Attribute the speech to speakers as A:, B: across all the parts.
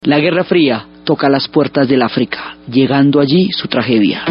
A: La Guerra Fría toca las puertas del África, llegando allí su tragedia.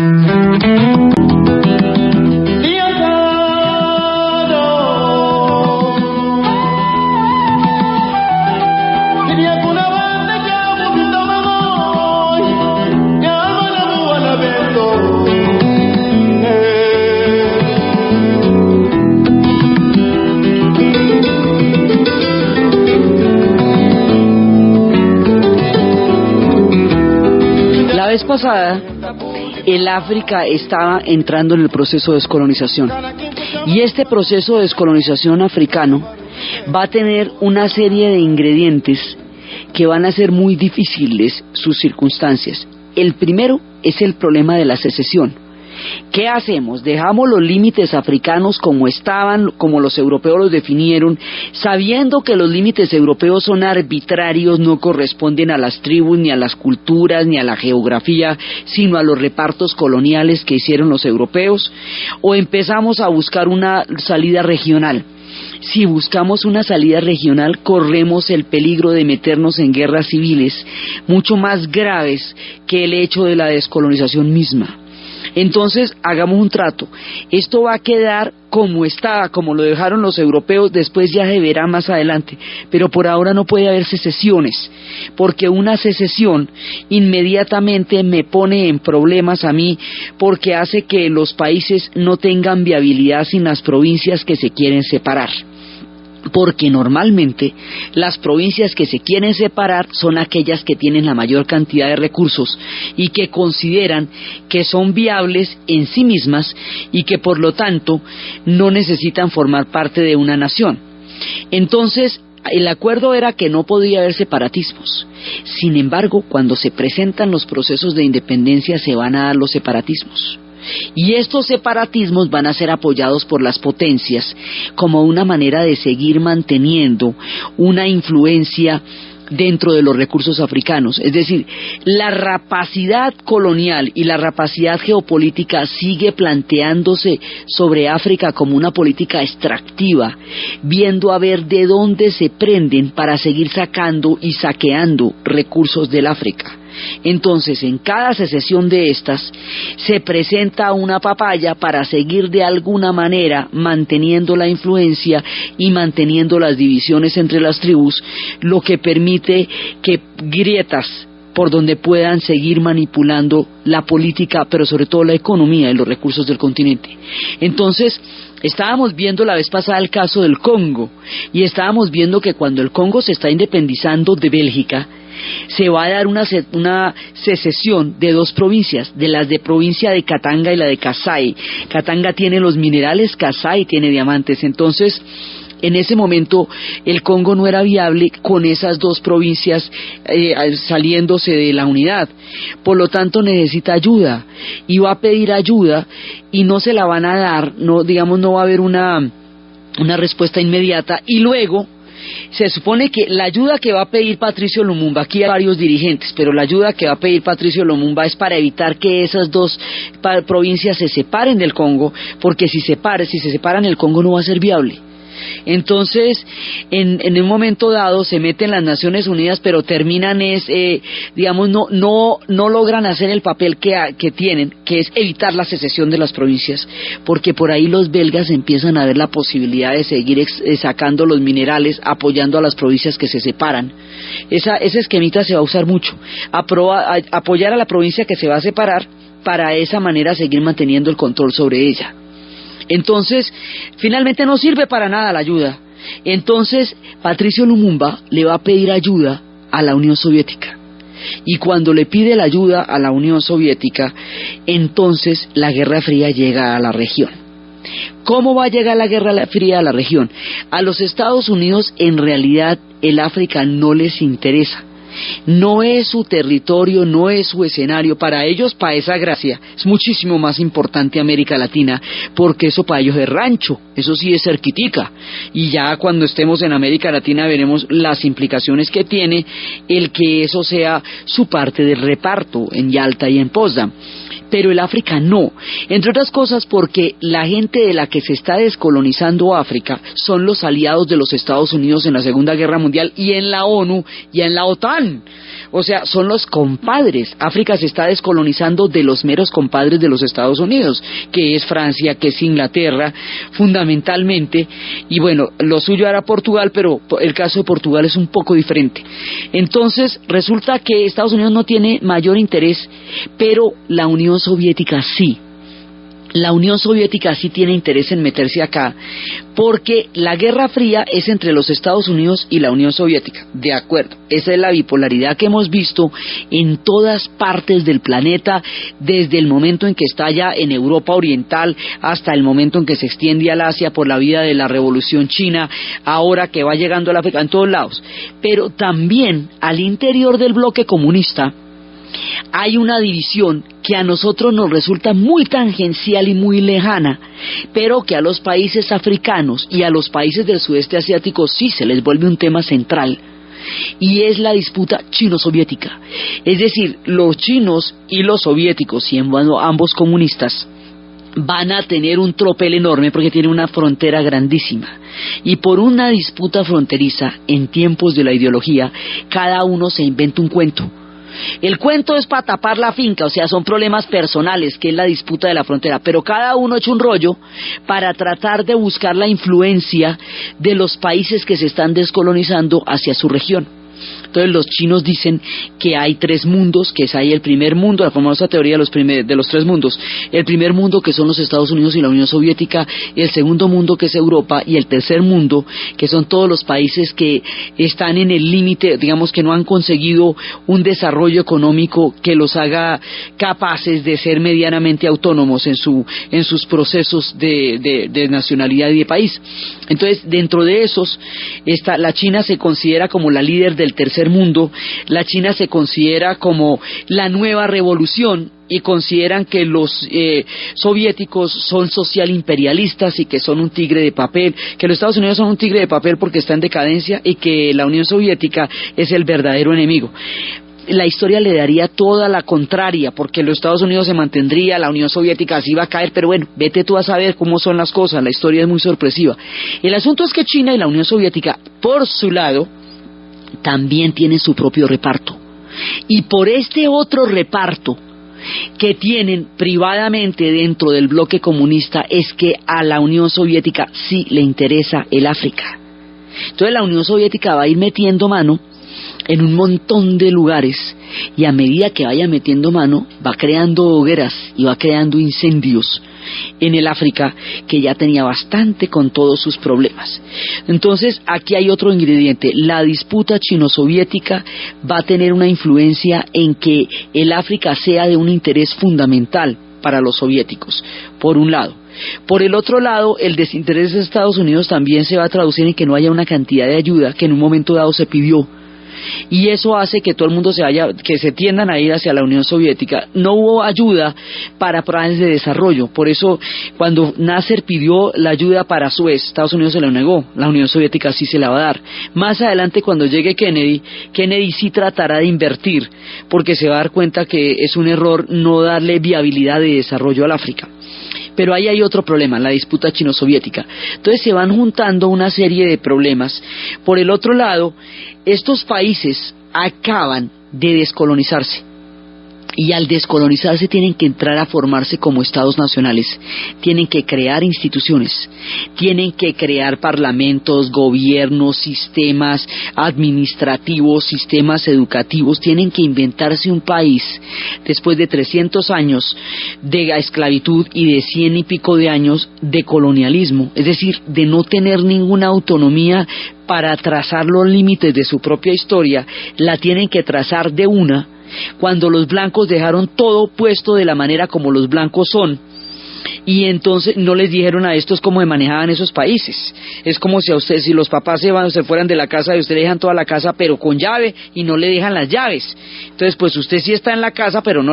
A: La vez pasada, el África estaba entrando en el proceso de descolonización, y este proceso de descolonización africano va a tener una serie de ingredientes que van a ser muy difíciles sus circunstancias. El primero es el problema de la secesión. ¿Qué hacemos? ¿Dejamos los límites africanos como estaban, como los europeos los definieron, sabiendo que los límites europeos son arbitrarios, no corresponden a las tribus, ni a las culturas, ni a la geografía, sino a los repartos coloniales que hicieron los europeos? ¿O empezamos a buscar una salida regional? Si buscamos una salida regional, corremos el peligro de meternos en guerras civiles mucho más graves que el hecho de la descolonización misma. Entonces, hagamos un trato. Esto va a quedar como estaba, como lo dejaron los europeos, después ya se verá más adelante. Pero por ahora no puede haber secesiones, porque una secesión inmediatamente me pone en problemas a mí, porque hace que los países no tengan viabilidad sin las provincias que se quieren separar. Porque normalmente las provincias que se quieren separar son aquellas que tienen la mayor cantidad de recursos y que consideran que son viables en sí mismas y que por lo tanto no necesitan formar parte de una nación. Entonces, el acuerdo era que no podía haber separatismos. Sin embargo, cuando se presentan los procesos de independencia se van a dar los separatismos. Y estos separatismos van a ser apoyados por las potencias como una manera de seguir manteniendo una influencia dentro de los recursos africanos. Es decir, la rapacidad colonial y la rapacidad geopolítica sigue planteándose sobre África como una política extractiva, viendo a ver de dónde se prenden para seguir sacando y saqueando recursos del África. Entonces, en cada secesión de estas se presenta una papaya para seguir de alguna manera manteniendo la influencia y manteniendo las divisiones entre las tribus, lo que permite que grietas por donde puedan seguir manipulando la política, pero sobre todo la economía y los recursos del continente. Entonces, estábamos viendo la vez pasada el caso del Congo, y estábamos viendo que cuando el Congo se está independizando de Bélgica, se va a dar una secesión de dos provincias, de las de provincia de Katanga y la de Kasai. Katanga tiene los minerales, Kasai tiene diamantes. Entonces, en ese momento el Congo no era viable con esas dos provincias saliéndose de la unidad. Por lo tanto, necesita ayuda y va a pedir ayuda y no se la van a dar, no va a haber una respuesta inmediata. Y luego se supone que la ayuda que va a pedir Patricio Lumumba, aquí hay varios dirigentes, pero la ayuda que va a pedir Patricio Lumumba es para evitar que esas dos provincias se separen del Congo, porque si se separan el Congo no va a ser viable. Entonces, en un momento dado se meten las Naciones Unidas, pero terminan no logran hacer el papel que tienen, que es evitar la secesión de las provincias, porque por ahí los belgas empiezan a ver la posibilidad de seguir sacando los minerales, apoyando a las provincias que se separan. Ese esquemita se va a usar mucho, apoyar a la provincia que se va a separar, para de esa manera seguir manteniendo el control sobre ella. Entonces, finalmente no sirve para nada la ayuda. Entonces, Patricio Lumumba le va a pedir ayuda a la Unión Soviética. Y cuando le pide la ayuda a la Unión Soviética, entonces la Guerra Fría llega a la región. ¿Cómo va a llegar la Guerra Fría a la región? A los Estados Unidos, en realidad, el África no les interesa. No es su territorio, no es su escenario. Para ellos, para esa gracia, es muchísimo más importante América Latina, porque eso para ellos es rancho, eso sí es cerquitica. Y ya cuando estemos en América Latina veremos las implicaciones que tiene el que eso sea su parte del reparto en Yalta y en Potsdam. Pero el África no, entre otras cosas porque la gente de la que se está descolonizando África son los aliados de los Estados Unidos en la Segunda Guerra Mundial y en la ONU y en la OTAN. O sea, son los compadres. África se está descolonizando de los meros compadres de los Estados Unidos, que es Francia, que es Inglaterra, fundamentalmente. Y bueno, lo suyo era Portugal, pero el caso de Portugal es un poco diferente. Entonces, resulta que Estados Unidos no tiene mayor interés, pero la Unión Soviética sí. La Unión Soviética sí tiene interés en meterse acá, porque la Guerra Fría es entre los Estados Unidos y la Unión Soviética, de acuerdo. Esa es la bipolaridad que hemos visto en todas partes del planeta, desde el momento en que estalla en Europa Oriental hasta el momento en que se extiende al Asia por la vía de la Revolución China, ahora que va llegando a la África, en todos lados. Pero también al interior del bloque comunista hay una división que a nosotros nos resulta muy tangencial y muy lejana, pero que a los países africanos y a los países del sudeste asiático sí se les vuelve un tema central, y es la disputa chino-soviética. Es decir, los chinos y los soviéticos, siendo ambos comunistas, van a tener un tropel enorme porque tienen una frontera grandísima, y por una disputa fronteriza en tiempos de la ideología, cada uno se inventa un cuento. El cuento es para tapar la finca, o sea, son problemas personales, que es la disputa de la frontera, pero cada uno echa un rollo para tratar de buscar la influencia de los países que se están descolonizando hacia su región. Entonces los chinos dicen que hay tres mundos, que es ahí el primer mundo, la famosa teoría de los tres mundos. El primer mundo, que son los Estados Unidos y la Unión Soviética; el segundo mundo, que es Europa; y el tercer mundo, que son todos los países que están en el límite, digamos, que no han conseguido un desarrollo económico que los haga capaces de ser medianamente autónomos en sus procesos de nacionalidad y de país. Entonces, dentro de esos, la China se considera como la líder del tercer mundo. La China se considera como la nueva revolución, y consideran que los soviéticos son social imperialistas y que son un tigre de papel, que los Estados Unidos son un tigre de papel porque está en decadencia, y que la Unión Soviética es el verdadero enemigo. La historia le daría toda la contraria, porque los Estados Unidos se mantendría, la Unión Soviética así va a caer, pero bueno, vete tú a saber cómo son las cosas, la historia es muy sorpresiva. El asunto es que China y la Unión Soviética, por su lado, también tienen su propio reparto, y por este otro reparto que tienen privadamente dentro del bloque comunista es que a la Unión Soviética sí le interesa el África. Entonces la Unión Soviética va a ir metiendo mano en un montón de lugares, y a medida que vaya metiendo mano va creando hogueras y va creando incendios en el África, que ya tenía bastante con todos sus problemas. Entonces aquí hay otro ingrediente: la disputa chino-soviética va a tener una influencia en que el África sea de un interés fundamental para los soviéticos, por un lado. Por el otro lado, el desinterés de Estados Unidos también se va a traducir en que no haya una cantidad de ayuda que en un momento dado se pidió, y eso hace que todo el mundo que se tiendan a ir hacia la Unión Soviética. No hubo ayuda para planes de desarrollo, por eso cuando Nasser pidió la ayuda para Suez, Estados Unidos se la negó, la Unión Soviética sí se la va a dar. Más adelante, cuando llegue Kennedy sí tratará de invertir, porque se va a dar cuenta que es un error no darle viabilidad de desarrollo al África. Pero ahí hay otro problema, la disputa chino-soviética. Entonces se van juntando una serie de problemas. Por el otro lado, estos países acaban de descolonizarse, y al descolonizarse tienen que entrar a formarse como estados nacionales, tienen que crear instituciones, tienen que crear parlamentos, gobiernos, sistemas administrativos, sistemas educativos, tienen que inventarse un país después de 300 años de esclavitud y de 100 y pico de años de colonialismo, es decir, de no tener ninguna autonomía para trazar los límites de su propia historia. La tienen que trazar de una, cuando los blancos dejaron todo puesto de la manera como los blancos son, y entonces no les dijeron a estos cómo se manejaban esos países. Es como si a usted, si los papás se fueran de la casa, y usted le dejan toda la casa pero con llave, y no le dejan las llaves. Entonces pues usted sí está en la casa, pero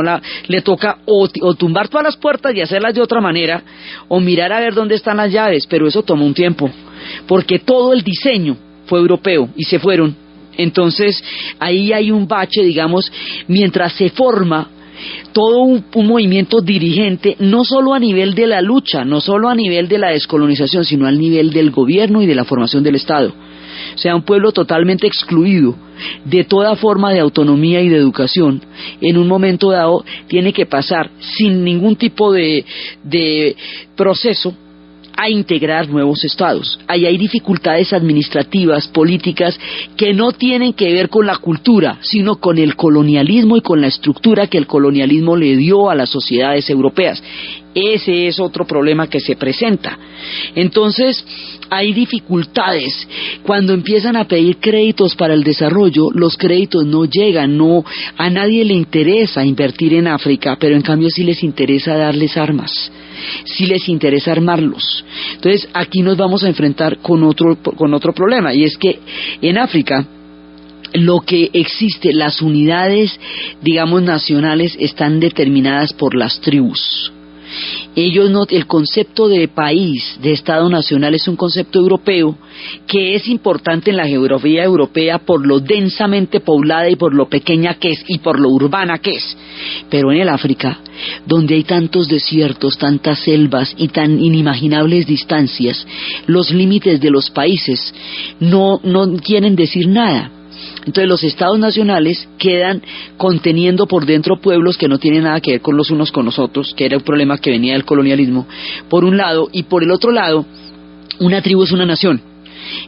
A: le toca o tumbar todas las puertas y hacerlas de otra manera, o mirar a ver dónde están las llaves. Pero eso tomó un tiempo, porque todo el diseño fue europeo y se fueron. Entonces ahí hay un bache, digamos, mientras se forma todo un movimiento dirigente, no solo a nivel de la lucha, no solo a nivel de la descolonización, sino al nivel del gobierno y de la formación del Estado. sea, un pueblo totalmente excluido de toda forma de autonomía y de educación, en un momento dado tiene que pasar sin ningún tipo de proceso a integrar nuevos estados. Ahí hay dificultades administrativas, políticas, que no tienen que ver con la cultura, sino con el colonialismo y con la estructura que el colonialismo le dio a las sociedades europeas. Ese es otro problema que se presenta. Entonces, hay dificultades. Cuando empiezan a pedir créditos para el desarrollo, los créditos no llegan, a nadie le interesa invertir en África, pero en cambio sí les interesa darles armas, sí les interesa armarlos. Entonces, aquí nos vamos a enfrentar con otro problema, y es que en África lo que existe, las unidades, digamos, nacionales están determinadas por las tribus. El concepto de país, de Estado nacional, es un concepto europeo que es importante en la geografía europea por lo densamente poblada y por lo pequeña que es y por lo urbana que es. Pero en el África, donde hay tantos desiertos, tantas selvas y tan inimaginables distancias, los límites de los países no quieren decir nada. Entonces los estados nacionales quedan conteniendo por dentro pueblos que no tienen nada que ver con los unos con los otros, que era un problema que venía del colonialismo, por un lado, y por el otro lado, una tribu es una nación,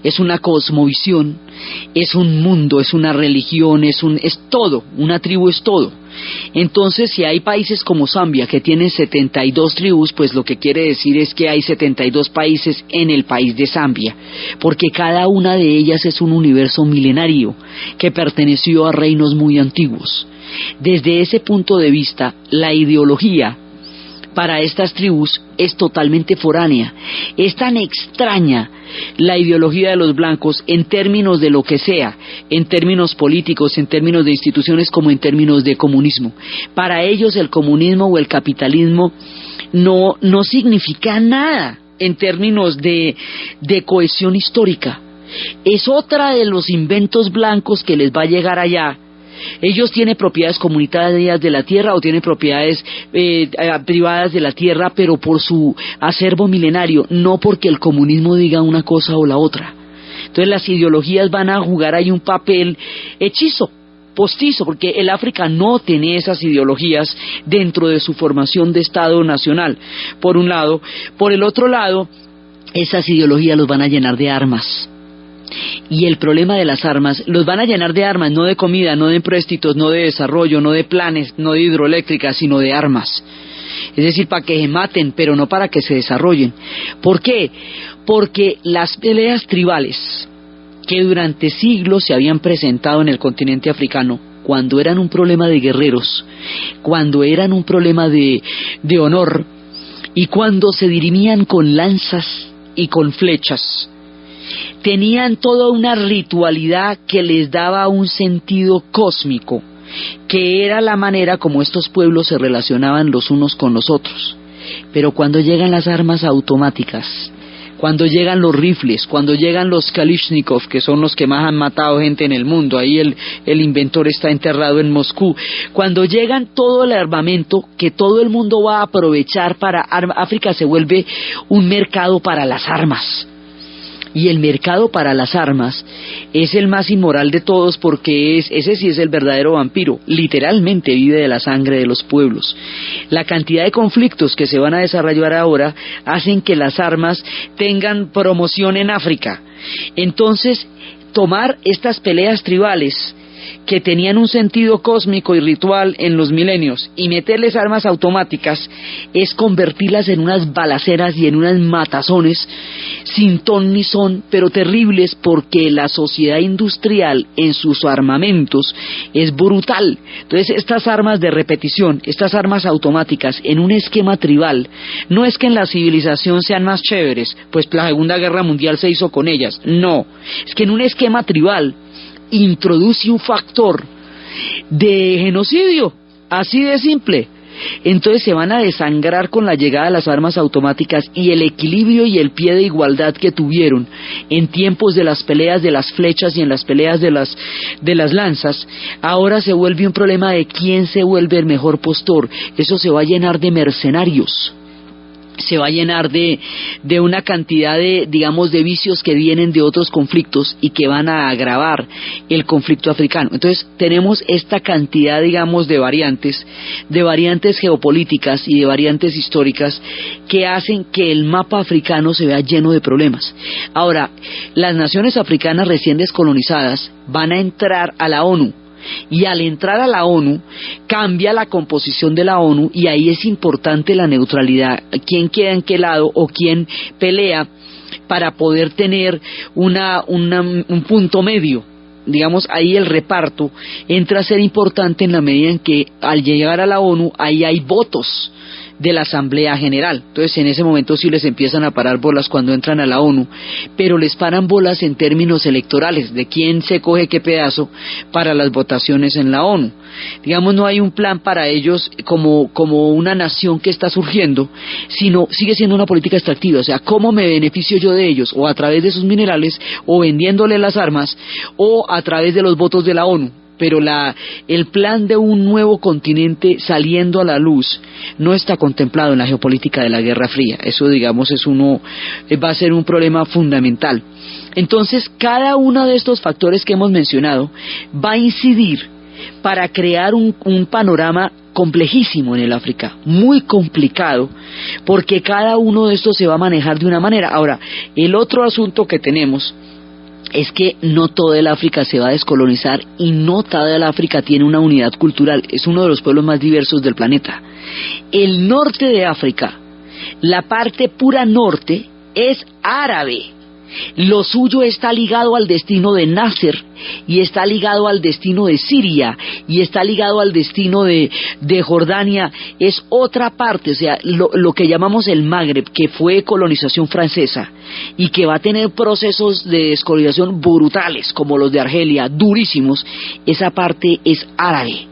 A: es una cosmovisión, es un mundo, es una religión, es todo, una tribu es todo. Entonces, si hay países como Zambia que tienen 72 tribus, pues lo que quiere decir es que hay 72 países en el país de Zambia, porque cada una de ellas es un universo milenario que perteneció a reinos muy antiguos. Desde ese punto de vista, la ideología para estas tribus es totalmente foránea. Es tan extraña la ideología de los blancos en términos de lo que sea, en términos políticos, en términos de instituciones, como en términos de comunismo. Para ellos el comunismo o el capitalismo no significa nada en términos de cohesión histórica. Es otra de los inventos blancos que les va a llegar allá. Ellos tienen propiedades comunitarias de la tierra o tienen propiedades privadas de la tierra, pero por su acervo milenario, no porque el comunismo diga una cosa o la otra. Entonces las ideologías van a jugar ahí un papel hechizo, postizo, porque el África no tiene esas ideologías dentro de su formación de Estado nacional, por un lado. Por el otro lado, esas ideologías los van a llenar de armas. Y el problema de las armas, los van a llenar de armas, no de comida, no de empréstitos, no de desarrollo, no de planes, no de hidroeléctricas, sino de armas. Es decir, para que se maten, pero no para que se desarrollen. ¿Por qué? Porque las peleas tribales que durante siglos se habían presentado en el continente africano, cuando eran un problema de guerreros, cuando eran un problema de honor, y cuando se dirimían con lanzas y con flechas, tenían toda una ritualidad que les daba un sentido cósmico, que era la manera como estos pueblos se relacionaban los unos con los otros. Pero cuando llegan las armas automáticas, cuando llegan los rifles, cuando llegan los Kalashnikov, que son los que más han matado gente en el mundo, ahí el inventor está enterrado en Moscú, cuando llegan todo el armamento que todo el mundo va a aprovechar África se vuelve un mercado para las armas. Y el mercado para las armas es el más inmoral de todos, porque ese sí es el verdadero vampiro, literalmente vive de la sangre de los pueblos. La cantidad de conflictos que se van a desarrollar ahora hacen que las armas tengan promoción en África. Entonces, tomar estas peleas tribales que tenían un sentido cósmico y ritual en los milenios y meterles armas automáticas es convertirlas en unas balaceras y en unas matazones sin ton ni son, pero terribles, porque la sociedad industrial en sus armamentos es brutal. Entonces estas armas de repetición, estas armas automáticas en un esquema tribal, no es que en la civilización sean más chéveres, pues la Segunda Guerra Mundial se hizo con ellas, no, es que en un esquema tribal introduce un factor de genocidio, así de simple. Entonces se van a desangrar con la llegada de las armas automáticas, y el equilibrio y el pie de igualdad que tuvieron en tiempos de las peleas de las flechas y en las peleas de las lanzas, ahora se vuelve un problema de quién se vuelve el mejor postor. Eso se va a llenar de mercenarios. se va a llenar de una cantidad de, digamos, de vicios que vienen de otros conflictos y que van a agravar el conflicto africano. Entonces tenemos esta cantidad, digamos, de variantes geopolíticas y de variantes históricas que hacen que el mapa africano se vea lleno de problemas. Ahora, las naciones africanas recién descolonizadas van a entrar a la ONU, y al entrar a la ONU cambia la composición de la ONU, y ahí es importante la neutralidad, quién queda en qué lado o quién pelea para poder tener un punto medio. Digamos, ahí el reparto entra a ser importante en la medida en que al llegar a la ONU ahí hay votos de la Asamblea General. Entonces en ese momento sí les empiezan a parar bolas cuando entran a la ONU, pero les paran bolas en términos electorales, de quién se coge qué pedazo para las votaciones en la ONU. Digamos, no hay un plan para ellos como una nación que está surgiendo, sino sigue siendo una política extractiva. O sea, ¿cómo me beneficio yo de ellos? O a través de sus minerales, o vendiéndole las armas, o a través de los votos de la ONU. Pero el plan de un nuevo continente saliendo a la luz no está contemplado en la geopolítica de la Guerra Fría. Eso, digamos, va a ser un problema fundamental. Entonces, cada uno de estos factores que hemos mencionado va a incidir para crear un panorama complejísimo en el África, muy complicado, porque cada uno de estos se va a manejar de una manera. Ahora, el otro asunto que tenemos es que no toda el África se va a descolonizar y no toda el África tiene una unidad cultural. Es uno de los pueblos más diversos del planeta. El norte de África, la parte pura norte, es árabe. Lo suyo está ligado al destino de Nasser, y está ligado al destino de Siria, y está ligado al destino de Jordania. Es otra parte, o sea, lo que llamamos el Magreb, que fue colonización francesa y que va a tener procesos de descolonización brutales como los de Argelia, durísimos. Esa parte es árabe,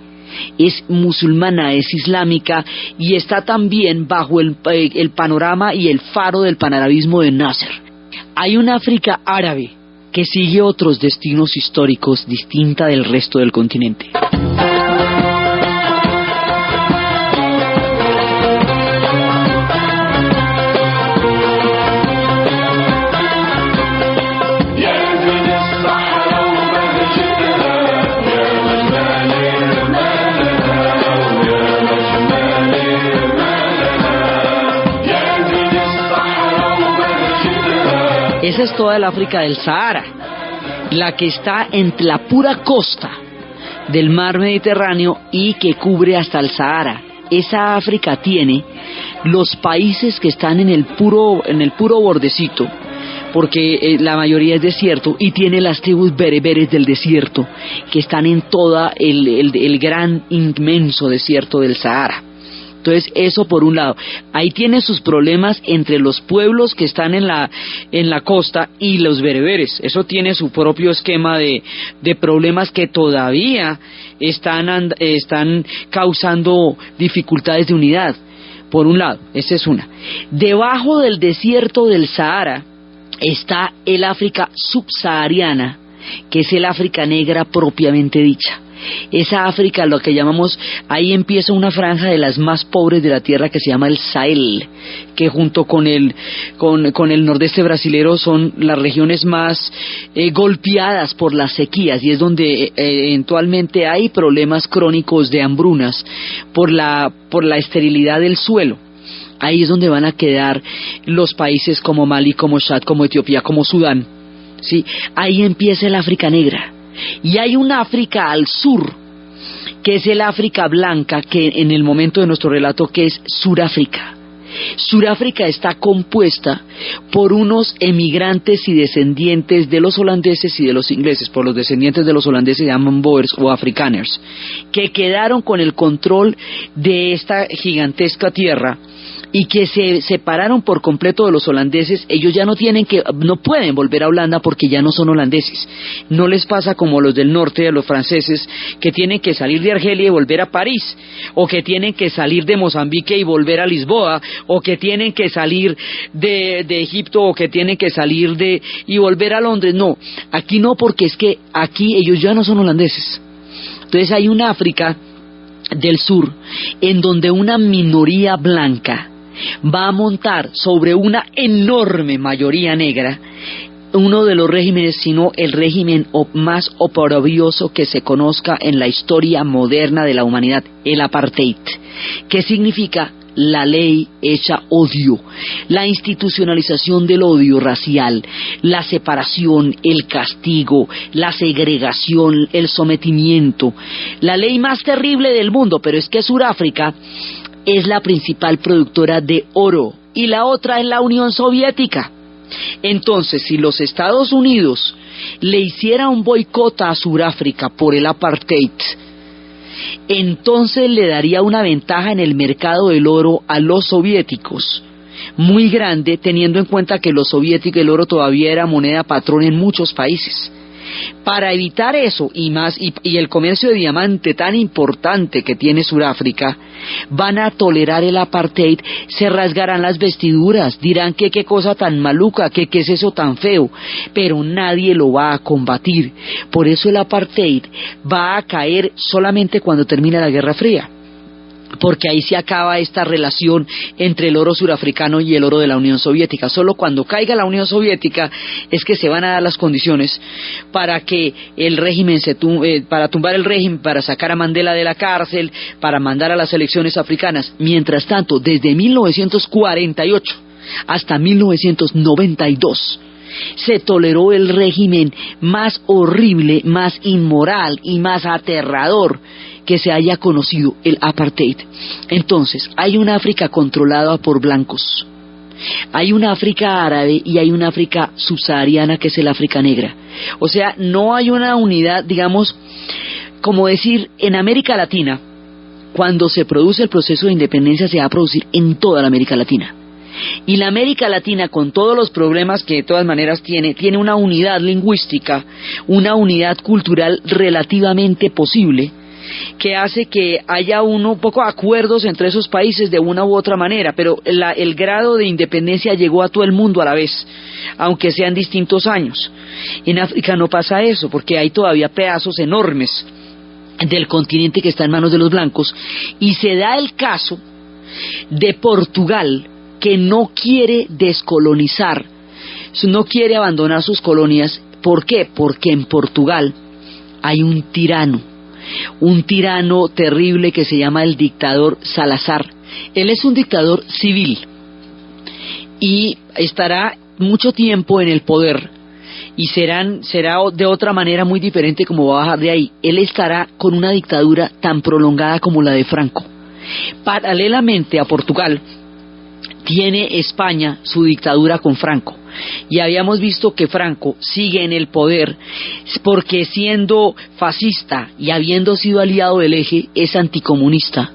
A: es musulmana, es islámica, y está también bajo el panorama y el faro del panarabismo de Nasser. Hay una África árabe que sigue otros destinos históricos distinta del resto del continente. Esa es toda el África del Sahara, la que está en la pura costa del mar Mediterráneo y que cubre hasta el Sahara. Esa África tiene los países que están en el puro bordecito, porque la mayoría es desierto, y tiene las tribus bereberes del desierto, que están en toda el gran, inmenso desierto del Sahara. Entonces, eso por un lado. Ahí tiene sus problemas entre los pueblos que están en la costa y los bereberes. Eso tiene su propio esquema de problemas que todavía están causando dificultades de unidad. Por un lado, esa es una. Debajo del desierto del Sahara está el África subsahariana, que es el África negra propiamente dicha. Esa África, lo que llamamos, ahí empieza una franja de las más pobres de la tierra que se llama el Sahel, que junto con el nordeste brasilero son las regiones más golpeadas por las sequías, y es donde eventualmente hay problemas crónicos de hambrunas por la esterilidad del suelo. Ahí es donde van a quedar los países como Mali, como Chad, como Etiopía, como Sudán, ¿sí? Ahí empieza el África negra. Y hay un África al sur, que es el África blanca, que en el momento de nuestro relato, que es Suráfrica. Suráfrica está compuesta por unos emigrantes y descendientes de los holandeses y de los ingleses. Por los descendientes de los holandeses se llaman Boers o Afrikaners, que quedaron con el control de esta gigantesca tierra y que se separaron por completo de los holandeses. Ellos ya no pueden volver a Holanda porque ya no son holandeses. No les pasa como los del norte, de los franceses, que tienen que salir de Argelia y volver a París, o que tienen que salir de Mozambique y volver a Lisboa, o que tienen que salir de Egipto, o que tienen que salir y volver a Londres. No, aquí no, porque es que aquí ellos ya no son holandeses. Entonces hay un África del sur en donde una minoría blanca va a montar sobre una enorme mayoría negra uno de los regímenes, sino el régimen más oprobioso que se conozca en la historia moderna de la humanidad, el apartheid. ¿Qué significa? La ley hecha odio, la institucionalización del odio racial, la separación, el castigo, la segregación, el sometimiento, la ley más terrible del mundo. Pero es que Sudáfrica es la principal productora de oro y la otra es la Unión Soviética. Entonces, si los Estados Unidos le hiciera un boicot a Sudáfrica por el apartheid, entonces le daría una ventaja en el mercado del oro a los soviéticos muy grande, teniendo en cuenta que los soviéticos, el oro todavía era moneda patrón en muchos países. Para evitar eso y más, y el comercio de diamante tan importante que tiene Sudáfrica, van a tolerar el apartheid, se rasgarán las vestiduras, dirán que qué cosa tan maluca, que qué es eso tan feo, pero nadie lo va a combatir. Por eso el apartheid va a caer solamente cuando termine la Guerra Fría, porque ahí se acaba esta relación entre el oro surafricano y el oro de la Unión Soviética. Solo cuando caiga la Unión Soviética es que se van a dar las condiciones para que el régimen para tumbar el régimen, para sacar a Mandela de la cárcel, para mandar a las elecciones africanas. Mientras tanto, desde 1948 hasta 1992 se toleró el régimen más horrible, más inmoral y más aterrador que se haya conocido, el apartheid. Entonces, hay una África controlada por blancos, hay una África árabe y hay una África subsahariana, que es el África negra. O sea, no hay una unidad, digamos, como decir, en América Latina, cuando se produce el proceso de independencia, se va a producir en toda la América Latina. Y la América Latina, con todos los problemas que de todas maneras tiene una unidad lingüística, una unidad cultural relativamente posible, que hace que haya un poco acuerdos entre esos países de una u otra manera, pero el grado de independencia llegó a todo el mundo a la vez, aunque sean distintos años. En África no pasa eso, porque hay todavía pedazos enormes del continente que está en manos de los blancos, y se da el caso de Portugal, que no quiere descolonizar, no quiere abandonar sus colonias. ¿Por qué? Porque en Portugal hay un tirano terrible que se llama el dictador Salazar. Él es un dictador civil y estará mucho tiempo en el poder, y será de otra manera muy diferente como va a bajar de ahí. Él estará con una dictadura tan prolongada como la de Franco. Paralelamente a Portugal, tiene España su dictadura con Franco, y habíamos visto que Franco sigue en el poder porque, siendo fascista y habiendo sido aliado del Eje, es anticomunista.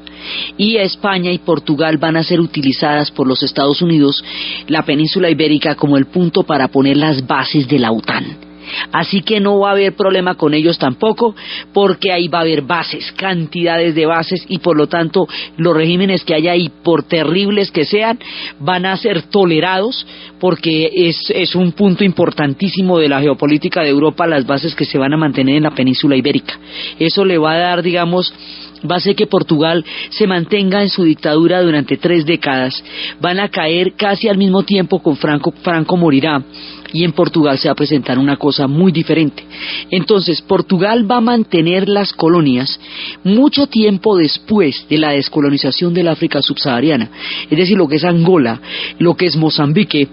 A: Y España y Portugal van a ser utilizadas por los Estados Unidos, la península ibérica, como el punto para poner las bases de la OTAN. Así que no va a haber problema con ellos tampoco, porque ahí va a haber bases, cantidades de bases, y por lo tanto los regímenes que haya ahí, por terribles que sean, van a ser tolerados, porque es un punto importantísimo de la geopolítica de Europa, las bases que se van a mantener en la península ibérica. Eso le va a dar, digamos, va a hacer que Portugal se mantenga en su dictadura durante 3 décadas. Van a caer casi al mismo tiempo con Franco. Franco morirá, y en Portugal se va a presentar una cosa muy diferente. Entonces, Portugal va a mantener las colonias mucho tiempo después de la descolonización del África subsahariana. Es decir, lo que es Angola, lo que es Mozambique,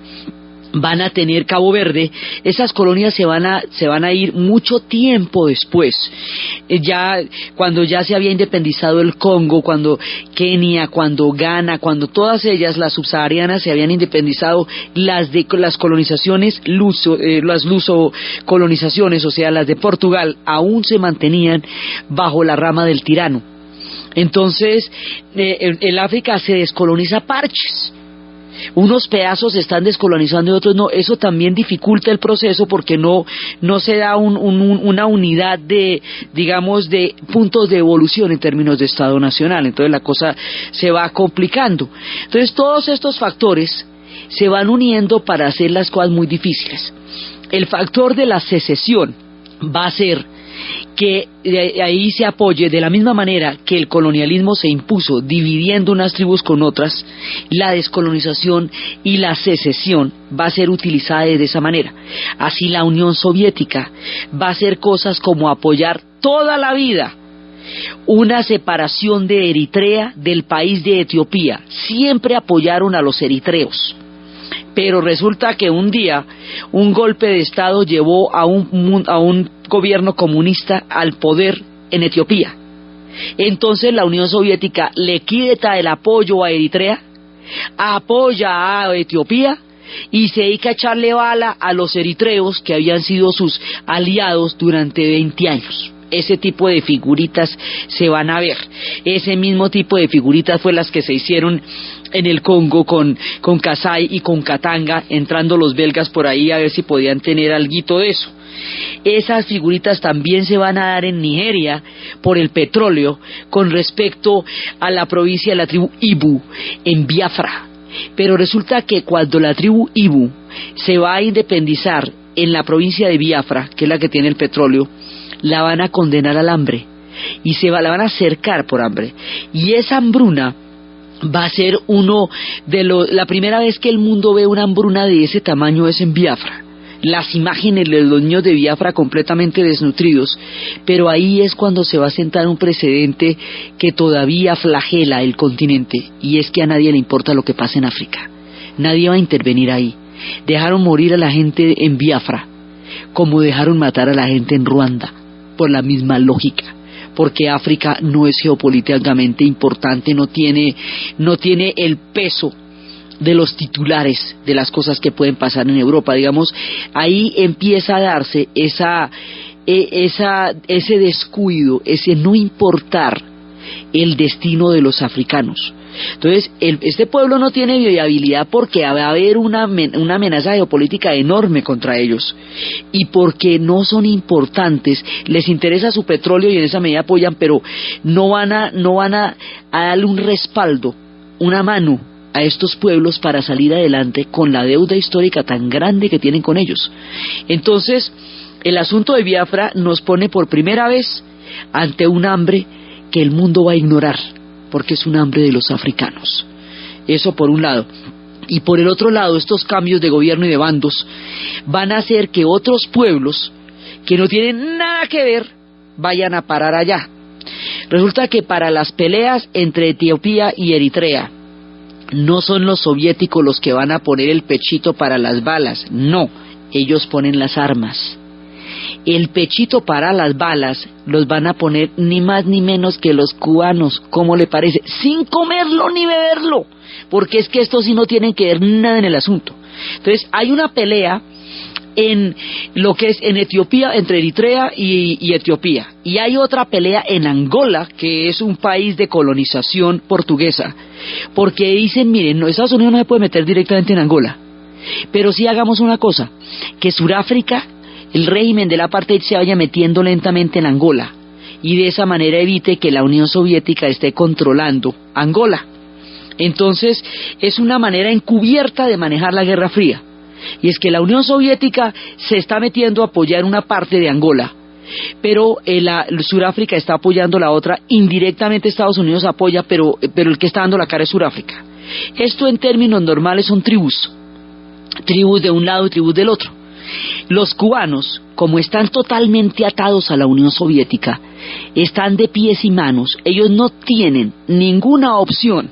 A: van a tener Cabo Verde, esas colonias se van a ir mucho tiempo después. Cuando ya se había independizado el Congo, cuando Kenia, cuando Ghana, cuando todas ellas, las subsaharianas, se habían independizado, las colonizaciones las luso-colonizaciones, o sea, las de Portugal, aún se mantenían bajo la rama del tirano. Entonces, el África se descoloniza a parches. Unos pedazos se están descolonizando y otros no. Eso también dificulta el proceso, porque no se da una unidad de, digamos, de puntos de evolución en términos de Estado Nacional. Entonces la cosa se va complicando. Entonces todos estos factores se van uniendo para hacer las cosas muy difíciles. El factor de la secesión va a ser que ahí se apoye de la misma manera que el colonialismo se impuso dividiendo unas tribus con otras. La descolonización y la secesión va a ser utilizada de esa manera. Así la Unión Soviética va a hacer cosas como apoyar toda la vida una separación de Eritrea del país de Etiopía. Siempre apoyaron a los eritreos, pero resulta que un día un golpe de Estado llevó a un gobierno comunista al poder en Etiopía. Entonces la Unión Soviética le quita el apoyo a Eritrea, apoya a Etiopía y se dedica a echarle bala a los eritreos que habían sido sus aliados durante 20 años. Ese tipo de figuritas se van a ver. Ese mismo tipo de figuritas fue las que se hicieron en el Congo con Kasai y con Katanga, entrando los belgas por ahí a ver si podían tener alguito de eso. Esas figuritas también se van a dar en Nigeria por el petróleo con respecto a la provincia de la tribu Ibu en Biafra. Pero resulta que cuando la tribu Ibu se va a independizar en la provincia de Biafra, que es la que tiene el petróleo, la van a condenar al hambre y la van a cercar por hambre, y esa hambruna va a ser la primera vez que el mundo ve una hambruna de ese tamaño es en Biafra. Las imágenes de los niños de Biafra completamente desnutridos, pero ahí es cuando se va a sentar un precedente que todavía flagela el continente, y es que a nadie le importa lo que pasa en África. Nadie va a intervenir ahí. Dejaron morir a la gente en Biafra como dejaron matar a la gente en Ruanda, por la misma lógica, porque África no es geopolíticamente importante, no tiene el peso de los titulares de las cosas que pueden pasar en Europa. Digamos, ahí empieza a darse ese descuido, ese no importar el destino de los africanos. Entonces, este pueblo no tiene viabilidad porque va a haber una amenaza geopolítica enorme contra ellos, y porque no son importantes. Les interesa su petróleo y en esa medida apoyan, pero no van a darle un respaldo, una mano a estos pueblos para salir adelante con la deuda histórica tan grande que tienen con ellos. Entonces, el asunto de Biafra nos pone por primera vez ante un hambre que el mundo va a ignorar, porque es un hambre de los africanos. Eso por un lado. Y por el otro lado, estos cambios de gobierno y de bandos van a hacer que otros pueblos que no tienen nada que ver vayan a parar allá. Resulta que para las peleas entre Etiopía y Eritrea, no son los soviéticos los que van a poner el pechito para las balas, no, ellos ponen las armas. El pechito para las balas los van a poner ni más ni menos que los cubanos, ¿cómo le parece? Sin comerlo ni beberlo, porque es que estos sí no tienen que ver nada en el asunto. Entonces hay una pelea en lo que es en Etiopía, entre Eritrea y Etiopía, y hay otra pelea en Angola, que es un país de colonización portuguesa, porque dicen, miren, no, Estados Unidos no se puede meter directamente en Angola, pero sí hagamos una cosa, que Sudáfrica, el régimen del apartheid, se vaya metiendo lentamente en Angola, y de esa manera evite que la Unión Soviética esté controlando Angola. Entonces es una manera encubierta de manejar la Guerra Fría, y es que la Unión Soviética se está metiendo a apoyar una parte de Angola, pero Sudáfrica está apoyando la otra. Indirectamente Estados Unidos apoya, pero el que está dando la cara es Sudáfrica. Esto en términos normales son tribus de un lado y tribus del otro. Los cubanos, como están totalmente atados a la Unión Soviética, están de pies y manos. Ellos no tienen ninguna opción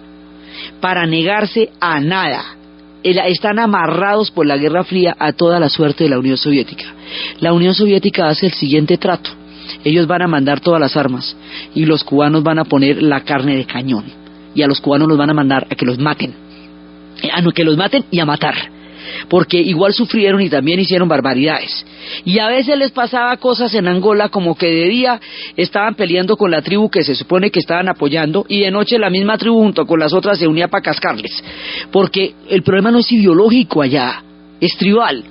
A: para negarse a nada. Están amarrados por la Guerra Fría a toda la suerte de la Unión Soviética. La Unión Soviética hace el siguiente trato: ellos van a mandar todas las armas y los cubanos van a poner la carne de cañón, y a los cubanos los van a mandar a que los maten, y a matar, porque igual sufrieron y también hicieron barbaridades. Y a veces les pasaba cosas en Angola, como que de día estaban peleando con la tribu que se supone que estaban apoyando, y de noche la misma tribu junto con las otras se unía para cascarles, porque el problema no es ideológico allá, es tribal.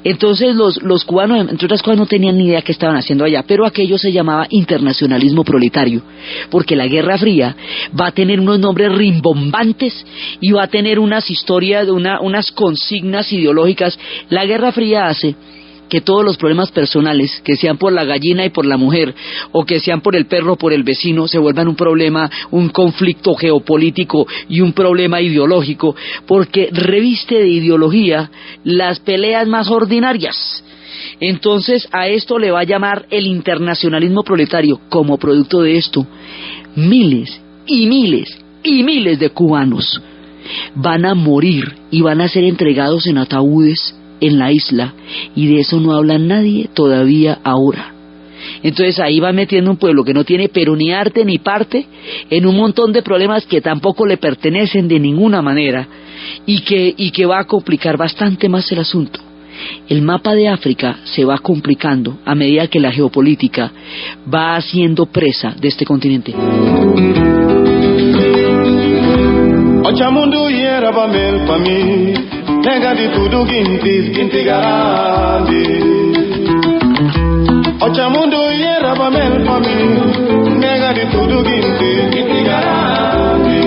A: Entonces los cubanos, entre otras cosas, no tenían ni idea qué estaban haciendo allá, pero aquello se llamaba internacionalismo proletario, porque la Guerra Fría va a tener unos nombres rimbombantes y va a tener unas historias, unas consignas ideológicas. La Guerra Fría hace que todos los problemas personales, que sean por la gallina y por la mujer, o que sean por el perro o por el vecino, se vuelvan un problema, un conflicto geopolítico y un problema ideológico, porque reviste de ideología las peleas más ordinarias. Entonces a esto le va a llamar el internacionalismo proletario. Como producto de esto, miles y miles y miles de cubanos van a morir y van a ser entregados en ataúdes en la isla, y de eso no habla nadie todavía ahora. Entonces ahí va metiendo un pueblo que no tiene pero ni arte ni parte en un montón de problemas que tampoco le pertenecen de ninguna manera, y que va a complicar bastante más el asunto. El mapa de África se va complicando a medida que la geopolítica va siendo presa de este continente.
B: Ochamundu yera bamel pami, nega di tudo ginti garandi. Ochamundu yera bamel pami, nega di tudo ginti garandi.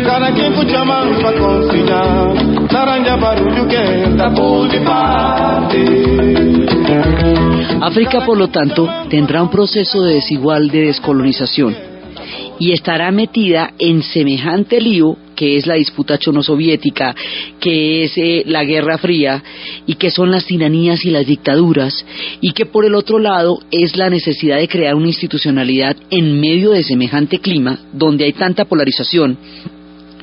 B: Cada quien kuchaman pa consigna, naranja barulho que tapu di parte.
A: África, por lo tanto, tendrá un proceso desigual de descolonización y estará metida en semejante lío que es la disputa chono-soviética, que es la Guerra Fría, y que son las tiranías y las dictaduras, y que por el otro lado es la necesidad de crear una institucionalidad en medio de semejante clima, donde hay tanta polarización,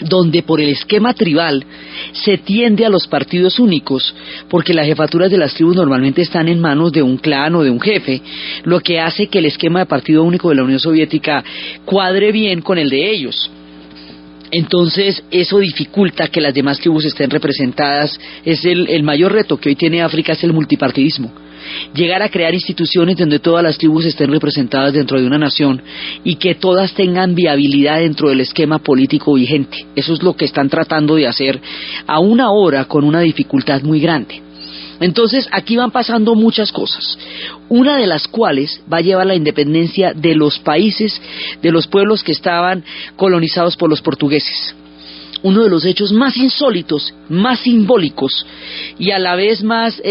A: donde por el esquema tribal se tiende a los partidos únicos, porque las jefaturas de las tribus normalmente están en manos de un clan o de un jefe, lo que hace que el esquema de partido único de la Unión Soviética cuadre bien con el de ellos. Entonces eso dificulta que las demás tribus estén representadas. Es el mayor reto que hoy tiene África, es el multipartidismo. Llegar a crear instituciones donde todas las tribus estén representadas dentro de una nación y que todas tengan viabilidad dentro del esquema político vigente. Eso es lo que están tratando de hacer aún ahora, con una dificultad muy grande. Entonces aquí van pasando muchas cosas, una de las cuales va a llevar la independencia de los países, de los pueblos que estaban colonizados por los portugueses. Uno de los hechos más insólitos, más simbólicos y a la vez más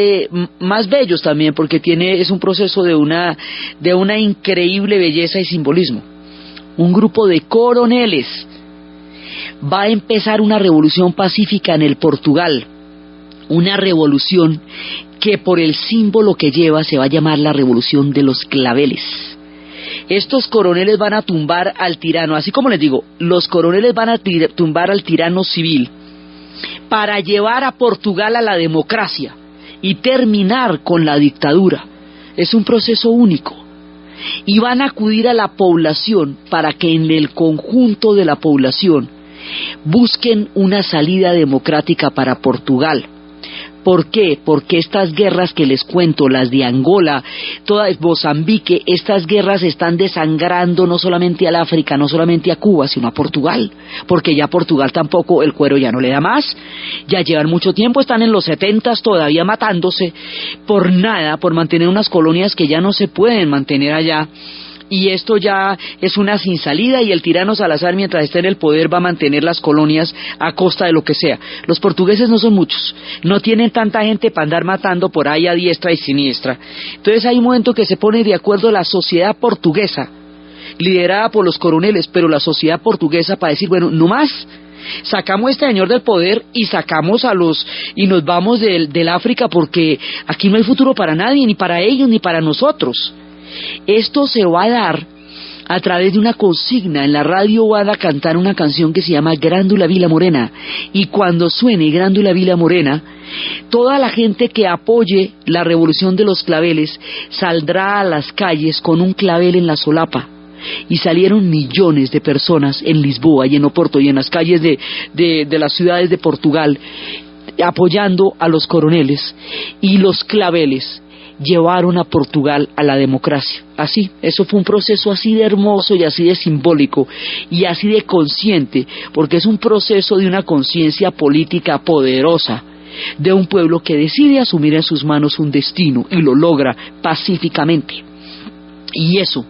A: bellos también, porque es un proceso de una increíble belleza y simbolismo. Un grupo de coroneles va a empezar una revolución pacífica en el Portugal, una revolución que por el símbolo que lleva se va a llamar la revolución de los claveles. Estos coroneles van a tumbar al tirano, así como les digo, los coroneles van a tumbar al tirano civil para llevar a Portugal a la democracia y terminar con la dictadura. Es un proceso único. Y van a acudir a la población para que en el conjunto de la población busquen una salida democrática para Portugal. ¿Por qué? Porque estas guerras que les cuento, las de Angola, toda Mozambique, estas guerras están desangrando no solamente al África, no solamente a Cuba, sino a Portugal, porque ya Portugal tampoco, el cuero ya no le da más, ya llevan mucho tiempo, están en los 70s todavía matándose por nada, por mantener unas colonias que ya no se pueden mantener allá. Y esto ya es una sin salida, y el tirano Salazar, mientras esté en el poder, va a mantener las colonias a costa de lo que sea. Los portugueses no son muchos, no tienen tanta gente para andar matando por ahí a diestra y siniestra. Entonces hay un momento que se pone de acuerdo la sociedad portuguesa, liderada por los coroneles, pero la sociedad portuguesa, para decir, bueno, no más, sacamos a este señor del poder y sacamos y nos vamos del África, porque aquí no hay futuro para nadie, ni para ellos ni para nosotros. Esto se va a dar a través de una consigna. En la radio van a cantar una canción que se llama Grándula Vila Morena, y cuando suene Grándula Vila Morena, toda la gente que apoye la revolución de los claveles saldrá a las calles con un clavel en la solapa. Y salieron millones de personas en Lisboa y en Oporto y en las calles de las ciudades de Portugal, apoyando a los coroneles, y los claveles llevaron a Portugal a la democracia. Así, eso fue un proceso así de hermoso y así de simbólico y así de consciente, porque es un proceso de una conciencia política poderosa, de un pueblo que decide asumir en sus manos un destino y lo logra pacíficamente. Y eso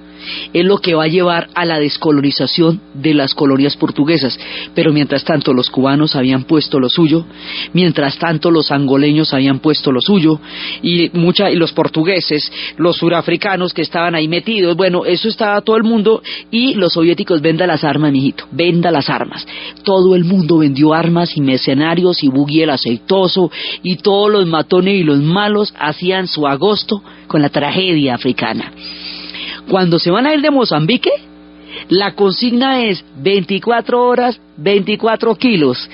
A: es lo que va a llevar a la descolonización de las colonias portuguesas. Pero mientras tanto los cubanos habían puesto lo suyo, mientras tanto los angoleños habían puesto lo suyo, y los portugueses, los surafricanos que estaban ahí metidos, bueno, eso estaba todo el mundo, y los soviéticos, venda las armas, mijito, venda las armas. Todo el mundo vendió armas y mercenarios y Bugui el aceitoso, y todos los matones y los malos hacían su agosto con la tragedia africana. Cuando se van a ir de Mozambique, la consigna es 24 horas, 24 kilos.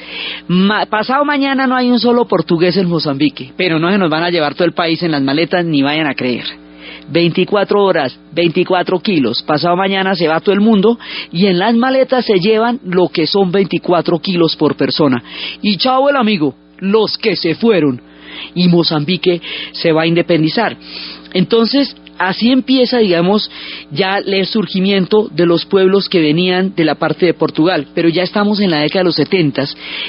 A: Pasado mañana no hay un solo portugués en Mozambique, pero no se nos van a llevar todo el país en las maletas, ni vayan a creer. 24 horas, 24 kilos. Pasado mañana se va todo el mundo y en las maletas se llevan lo que son 24 kilos por persona. Y chao el amigo, los que se fueron. Y Mozambique se va a independizar. Entonces, así empieza, digamos, ya el surgimiento de los pueblos que venían de la parte de Portugal, pero ya estamos en la década de los 70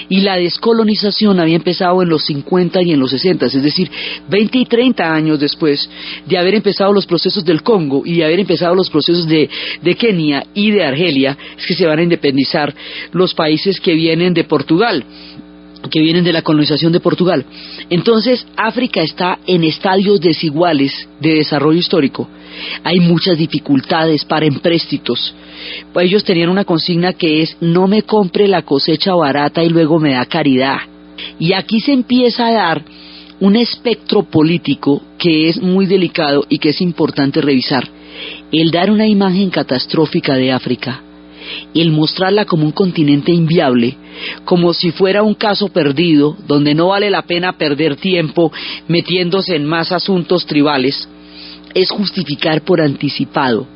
A: y la descolonización había empezado en los 50 y en los 60, es decir, 20 y 30 años después de haber empezado los procesos del Congo y de haber empezado los procesos de Kenia y de Argelia, es que se van a independizar los países que vienen de Portugal, que vienen de la colonización de Portugal. Entonces África está en estadios desiguales de desarrollo histórico. Hay muchas dificultades para empréstitos. Ellos tenían una consigna que es: no me compre la cosecha barata y luego me da caridad. Y aquí se empieza a dar un espectro político que es muy delicado y que es importante revisar. El dar una imagen catastrófica de África, el mostrarla como un continente inviable, como si fuera un caso perdido, donde no vale la pena perder tiempo metiéndose en más asuntos tribales, es justificar por anticipado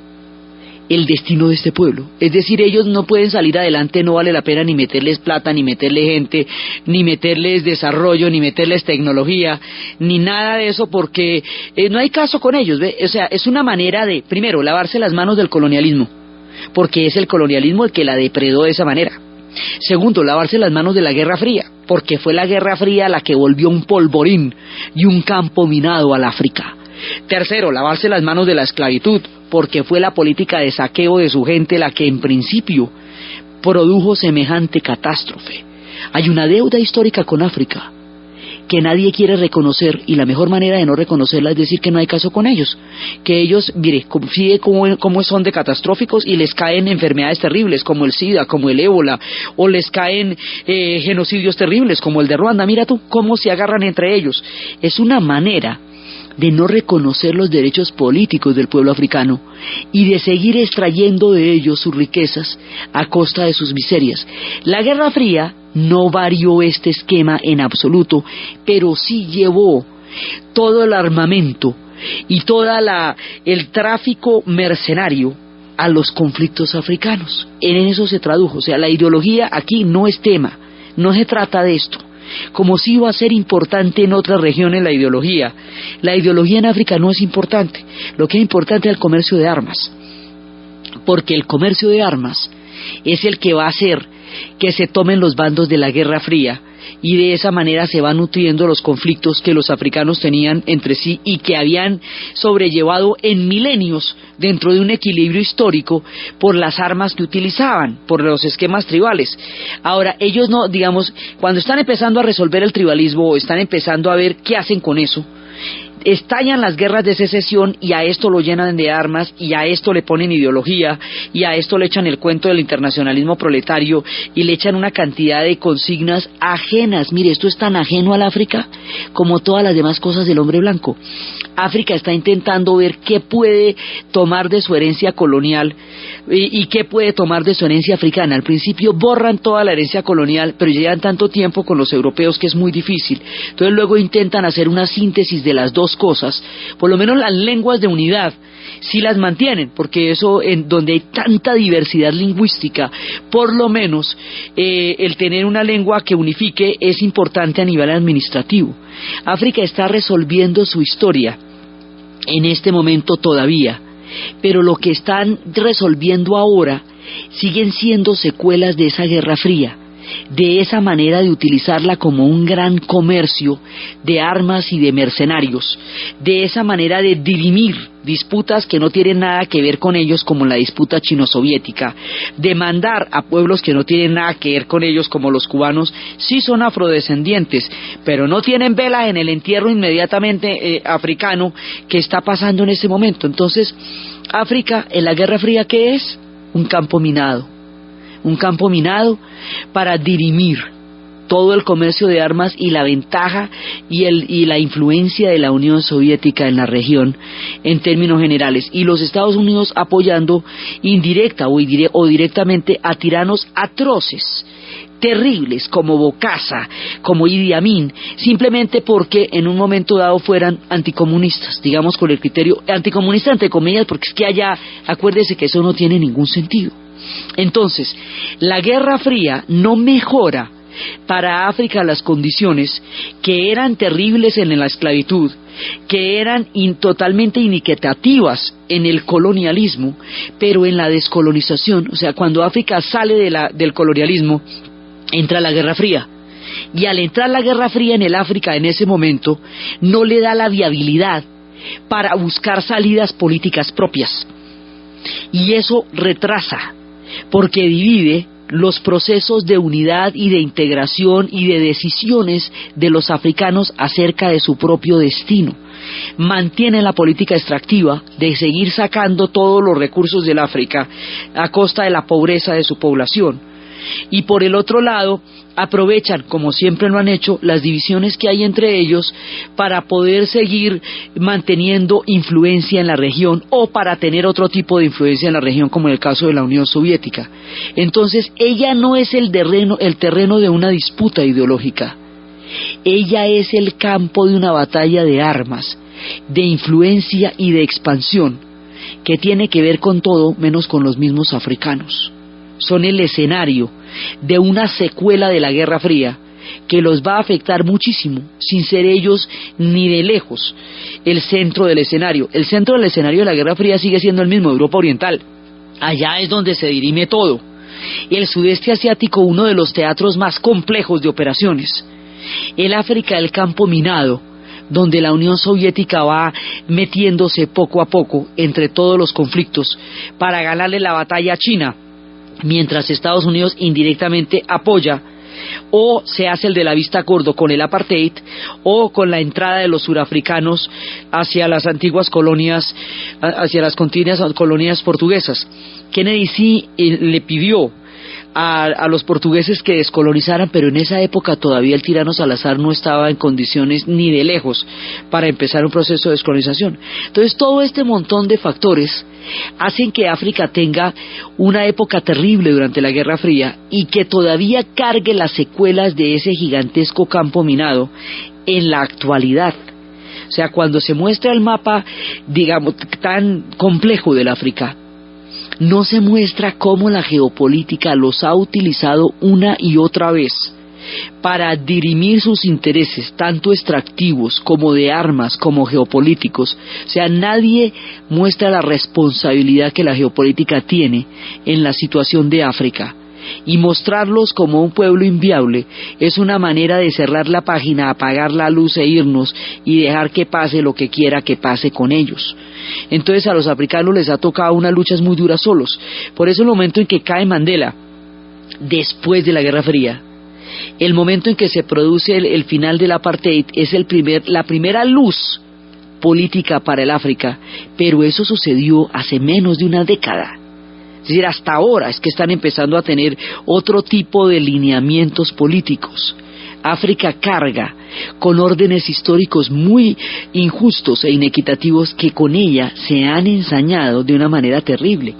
A: el destino de este pueblo. Es decir, ellos no pueden salir adelante, no vale la pena ni meterles plata, ni meterle gente, ni meterles desarrollo, ni meterles tecnología, ni nada de eso, porque no hay caso con ellos, ¿ve? O sea, es una manera de, primero, lavarse las manos del colonialismo, porque es el colonialismo el que la depredó de esa manera. Segundo, lavarse las manos de la Guerra Fría, porque fue la Guerra Fría la que volvió un polvorín y un campo minado al África. Tercero, lavarse las manos de la esclavitud, porque fue la política de saqueo de su gente la que en principio produjo semejante catástrofe. Hay una deuda histórica con África que nadie quiere reconocer, y la mejor manera de no reconocerla es decir que no hay caso con ellos, que ellos, mire, confíe cómo son de catastróficos y les caen enfermedades terribles como el SIDA, como el ébola, o les caen genocidios terribles como el de Ruanda. Mira tú cómo se agarran entre ellos. Es una manera de no reconocer los derechos políticos del pueblo africano y de seguir extrayendo de ellos sus riquezas a costa de sus miserias. La Guerra Fría no varió este esquema en absoluto, pero sí llevó todo el armamento y el tráfico mercenario a los conflictos africanos. En eso se tradujo. O sea, la ideología aquí no es tema, no se trata de esto. Como si iba a ser importante en otras regiones la ideología en África no es importante. Lo que es importante es el comercio de armas, porque el comercio de armas es el que va a hacer que se tomen los bandos de la Guerra Fría, y de esa manera se van nutriendo los conflictos que los africanos tenían entre sí y que habían sobrellevado en milenios dentro de un equilibrio histórico por las armas que utilizaban, por los esquemas tribales. Ahora, ellos no, digamos, cuando están empezando a resolver el tribalismo o están empezando a ver qué hacen con eso, estallan las guerras de secesión y a esto lo llenan de armas y a esto le ponen ideología y a esto le echan el cuento del internacionalismo proletario y le echan una cantidad de consignas ajenas. Mire, esto es tan ajeno al África como todas las demás cosas del hombre blanco. África está intentando ver qué puede tomar de su herencia colonial y qué puede tomar de su herencia africana. Al principio borran toda la herencia colonial, pero llevan tanto tiempo con los europeos que es muy difícil. Entonces luego intentan hacer una síntesis de las dos cosas. Por lo menos las lenguas de unidad sí las mantienen, porque eso, en donde hay tanta diversidad lingüística, por lo menos el tener una lengua que unifique es importante a nivel administrativo. África está resolviendo su historia en este momento todavía, pero lo que están resolviendo ahora siguen siendo secuelas de esa Guerra Fría. de esa manera de utilizarla como un gran comercio de armas y de mercenarios, de esa manera de dirimir disputas que no tienen nada que ver con ellos, como la disputa chino-soviética, de mandar a pueblos que no tienen nada que ver con ellos, como los cubanos, sí son afrodescendientes, pero no tienen velas en el entierro inmediatamente africano que está pasando en ese momento. Entonces, África en la Guerra Fría, ¿qué es? Un campo minado para dirimir todo el comercio de armas y la ventaja y la influencia de la Unión Soviética en la región en términos generales, y los Estados Unidos apoyando indirecta o directamente a tiranos atroces, terribles, como Bokassa, como Idi Amin, simplemente porque en un momento dado fueran anticomunistas, digamos con el criterio anticomunista entre comillas, porque es que allá, acuérdese que eso no tiene ningún sentido. Entonces, la Guerra Fría no mejora para África las condiciones que eran terribles en la esclavitud, que eran totalmente inequitativas en el colonialismo, pero en la descolonización, o sea, cuando África sale del colonialismo, entra la Guerra Fría. Y al entrar la Guerra Fría en el África en ese momento, no le da la viabilidad para buscar salidas políticas propias. Y eso retrasa, porque divide los procesos de unidad y de integración y de decisiones de los africanos acerca de su propio destino. Mantiene la política extractiva de seguir sacando todos los recursos del África a costa de la pobreza de su población. Y por el otro lado, aprovechan, como siempre lo han hecho, las divisiones que hay entre ellos para poder seguir manteniendo influencia en la región o para tener otro tipo de influencia en la región, como en el caso de la Unión Soviética. Entonces, ella no es el terreno de una disputa ideológica. Ella es el campo de una batalla de armas, de influencia y de expansión, que tiene que ver con todo menos con los mismos africanos. Son el escenario de una secuela de la Guerra Fría que los va a afectar muchísimo, sin ser ellos ni de lejos el centro del escenario. El centro del escenario de la Guerra Fría sigue siendo el mismo, Europa Oriental. Allá es donde se dirime todo. Y el sudeste asiático, uno de los teatros más complejos de operaciones. El África, el campo minado, donde la Unión Soviética va metiéndose poco a poco entre todos los conflictos para ganarle la batalla a China, mientras Estados Unidos indirectamente apoya o se hace el de la vista gordo con el apartheid o con la entrada de los surafricanos hacia las antiguas colonias, hacia las continuas colonias portuguesas. Kennedy sí le pidió a los portugueses que descolonizaran, pero en esa época todavía el tirano Salazar no estaba en condiciones ni de lejos para empezar un proceso de descolonización. Entonces todo este montón de factores hacen que África tenga una época terrible durante la Guerra Fría y que todavía cargue las secuelas de ese gigantesco campo minado en la actualidad. O sea, cuando se muestra el mapa, digamos, tan complejo del África, no se muestra cómo la geopolítica los ha utilizado una y otra vez para dirimir sus intereses, tanto extractivos como de armas, como geopolíticos. O sea, nadie muestra la responsabilidad que la geopolítica tiene en la situación de África. Y mostrarlos como un pueblo inviable es una manera de cerrar la página, apagar la luz e irnos y dejar que pase lo que quiera que pase con ellos. Entonces a los africanos les ha tocado unas luchas muy duras solos. Por eso el momento en que cae Mandela, después de la Guerra Fría, el momento en que se produce el final del apartheid, es la primera luz política para el África, pero eso sucedió hace menos de una década. Es decir, hasta ahora es que están empezando a tener otro tipo de lineamientos políticos. África carga con órdenes históricos muy injustos e inequitativos que con ella se han ensañado de una manera terrible.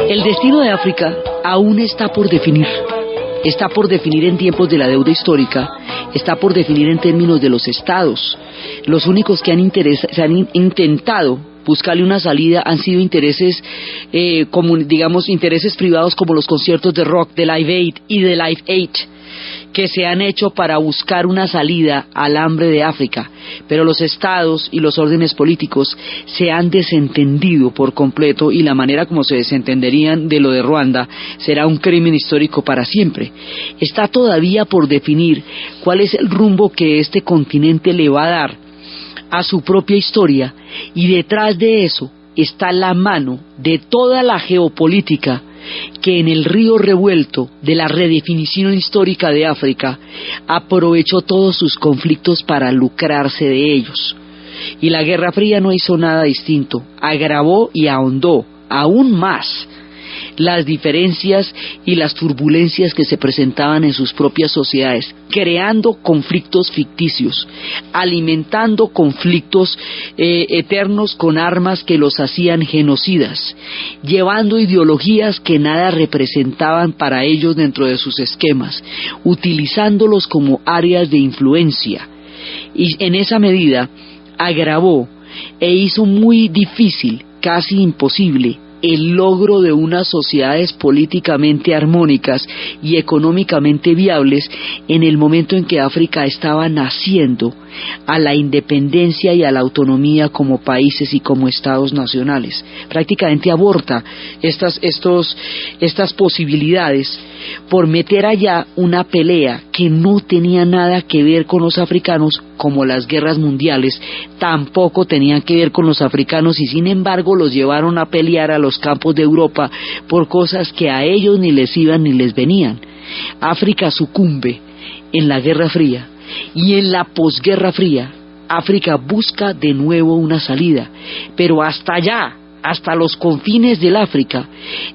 A: El destino de África aún está por definir. está por definir en tiempos de la deuda histórica, está por definir en términos de los estados. Los únicos que se han intentado buscarle una salida han sido intereses, intereses privados como los conciertos de rock de Live Aid y de Live Aid, que se han hecho para buscar una salida al hambre de África, pero los estados y los órdenes políticos se han desentendido por completo, y la manera como se desentenderían de lo de Ruanda será un crimen histórico para siempre. Está todavía por definir cuál es el rumbo que este continente le va a dar a su propia historia, y detrás de eso está la mano de toda la geopolítica que en el río revuelto de la redefinición histórica de África aprovechó todos sus conflictos para lucrarse de ellos. Y la Guerra Fría no hizo nada distinto, agravó y ahondó aún más las diferencias y las turbulencias que se presentaban en sus propias sociedades, creando conflictos ficticios, alimentando conflictos eternos con armas que los hacían genocidas, llevando ideologías que nada representaban para ellos dentro de sus esquemas, utilizándolos como áreas de influencia, y en esa medida agravó e hizo muy difícil, casi imposible, el logro de unas sociedades políticamente armónicas y económicamente viables en el momento en que África estaba naciendo a la independencia y a la autonomía como países y como estados nacionales. Prácticamente aborta estas posibilidades por meter allá una pelea que no tenía nada que ver con los africanos, como las guerras mundiales tampoco tenían que ver con los africanos, y sin embargo los llevaron a pelear a los campos de Europa por cosas que a ellos ni les iban ni les venían. África sucumbe en la Guerra Fría, y en la posguerra fría África busca de nuevo una salida, pero hasta allá, hasta los confines del África,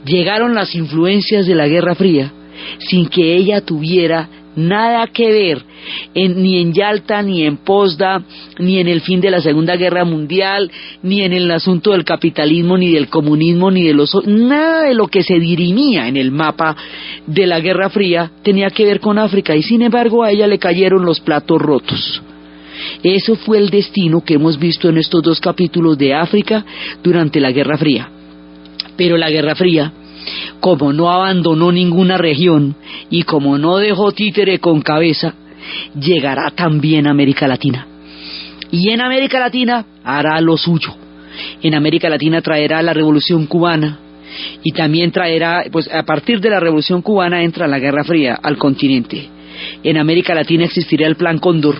A: llegaron las influencias de la Guerra Fría sin que ella tuviera nada que ver ni en Yalta, ni en Potsdam, ni en el fin de la Segunda Guerra Mundial, ni en el asunto del capitalismo, ni del comunismo, ni de nada de lo que se dirimía en el mapa de la Guerra Fría tenía que ver con África, y sin embargo a ella le cayeron los platos rotos. Eso fue el destino que hemos visto en estos dos capítulos de África durante la Guerra Fría. Pero la Guerra Fría, como no abandonó ninguna región y como no dejó títere con cabeza, llegará también a América Latina. Y en América Latina hará lo suyo. En América Latina traerá la Revolución Cubana, y también traerá, pues a partir de la Revolución Cubana entra la Guerra Fría al continente. En América Latina existirá el Plan Cóndor,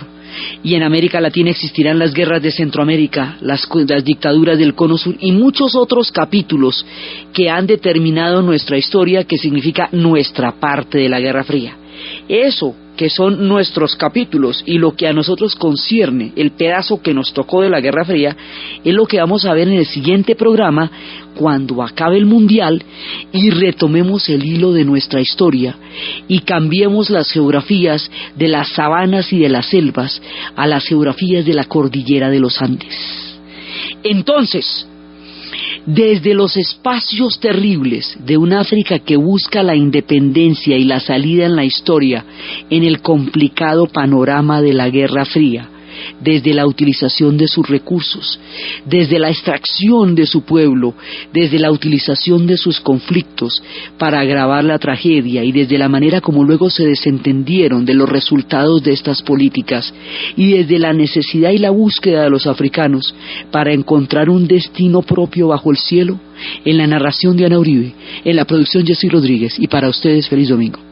A: y en América Latina existirán las guerras de Centroamérica, las dictaduras del Cono Sur y muchos otros capítulos que han determinado nuestra historia, que significa nuestra parte de la Guerra Fría. Eso que son nuestros capítulos y lo que a nosotros concierne, el pedazo que nos tocó de la Guerra Fría, es lo que vamos a ver en el siguiente programa, cuando acabe el Mundial y retomemos el hilo de nuestra historia y cambiemos las geografías de las sabanas y de las selvas a las geografías de la cordillera de los Andes. Entonces, desde los espacios terribles de un África que busca la independencia y la salida en la historia en el complicado panorama de la Guerra Fría, desde la utilización de sus recursos, desde la extracción de su pueblo, desde la utilización de sus conflictos para agravar la tragedia, y desde la manera como luego se desentendieron de los resultados de estas políticas, y desde la necesidad y la búsqueda de los africanos para encontrar un destino propio bajo el cielo, en la narración de Ana Uribe, en la producción Jessy Rodríguez, y para ustedes feliz domingo.